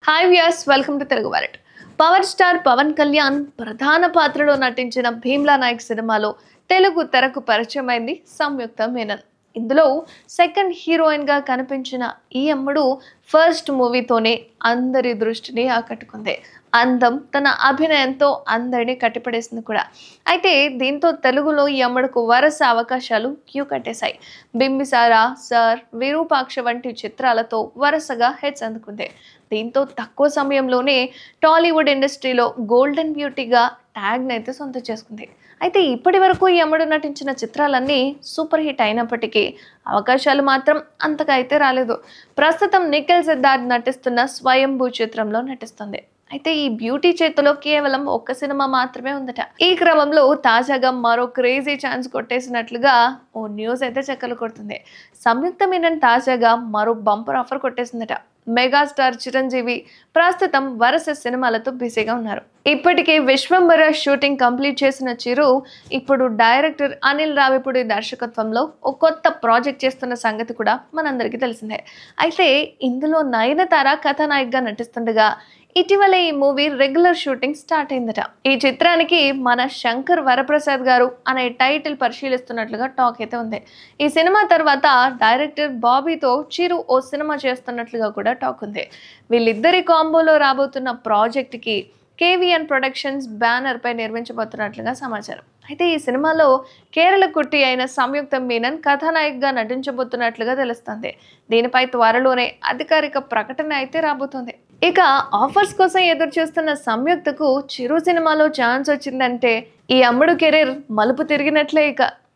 Hi viewers, welcome to Telugu wallet. Power star Pawan Kalyan ప్రధాన పాత్రలో నటించిన భీమ్లా నాయక్ సినిమాలో తెలుగు తెరకు పరిచయమైంది సంయుక్త మీనన్. ఇందులో సెకండ్ హీరోయిన్ గా కనిపించిన ఈ అమ్మడు ఫస్ట్ మూవీతోనే అందరి దృష్టిని ఆకట్టుకుంది. అందం, తన అభినయంతో అందరినీ కట్టిపడేసింది కూడా. అయితే దీంతో తెలుగులో ఈ అమ్మడుకు వరుస అవకాశాలు క్యూ కట్టేశాయి. బింబిసార, సార్, విరూపాక్ష వంటి చిత్రాలతో వరుసగా హిట్స్ అందుకుంది. దీంతో తక్కువ సమయంలోనే టాలీవుడ్ ఇండస్ట్రీలో గోల్డెన్ బ్యూటీగా ట్యాగ్ని అయితే సొంతం చేసుకుంది. అయితే ఇప్పటి వరకు ఈ అమ్మడు నటించిన చిత్రాలన్నీ సూపర్ హిట్ అయినప్పటికీ అవకాశాలు మాత్రం అంతగా అయితే రాలేదు. ప్రస్తుతం నిఖిల్ సిద్ధార్థ్ నటిస్తున్న స్వయంభూ చిత్రంలో నటిస్తుంది. అయితే ఈ బ్యూటీ చేతిలో కేవలం ఒక్క సినిమా మాత్రమే ఉందట. ఈ క్రమంలో తాజాగా మరో క్రేజీ ఛాన్స్ కొట్టేసినట్లుగా ఓ న్యూస్ అయితే చక్కలు కొడుతుంది. సంయుక్త మీనన్ తాజాగా మరో బంపర్ ఆఫర్ కొట్టేసిందట. మెగాస్టార్ చిరంజీవి ప్రస్తుతం వరుస సినిమాలతో బిజీగా ఉన్నారు. ఇప్పటికే విశ్వంబర షూటింగ్ కంప్లీట్ చేసిన చిరు ఇప్పుడు డైరెక్టర్ అనిల్ రావిపూడి దర్శకత్వంలో ఓ కొత్త ప్రాజెక్ట్ చేస్తున్న సంగతి కూడా మనందరికీ తెలిసిందే. అయితే ఇందులో నయనతార కథానాయికగా నటిస్తుండగా ఇటీవల ఈ మూవీ రెగ్యులర్ షూటింగ్ స్టార్ట్ అయిందట. ఈ చిత్రానికి మన శంకర్ వరప్రసాద్ గారు అనే టైటిల్ పరిశీలిస్తున్నట్లుగా టాక్ అయితే ఉంది. ఈ సినిమా తర్వాత డైరెక్టర్ బాబీతో చిరు ఓ సినిమా చేస్తున్నట్లుగా కూడా టాక్ ఉంది. వీళ్ళిద్దరి కాంబోలో రాబోతున్న ప్రాజెక్ట్కి కేవీఎన్ ప్రొడక్షన్స్ బ్యానర్ పై నిర్మించబోతున్నట్లుగా సమాచారం. అయితే ఈ సినిమాలో కేరళ కుట్టి అయిన సంయుక్త మీనన్ కథానాయికగా నటించబోతున్నట్లుగా తెలుస్తుంది. దీనిపై త్వరలోనే అధికారిక ప్రకటన అయితే రాబోతుంది. ఇక ఆఫర్స్ కోసం ఎదురు చూస్తున్న సంయుక్తకు చిరు సినిమాలో ఛాన్స్ వచ్చిందంటే ఈ అమ్ముడు కెరీర్ మలుపు తిరిగినట్లే ఇక.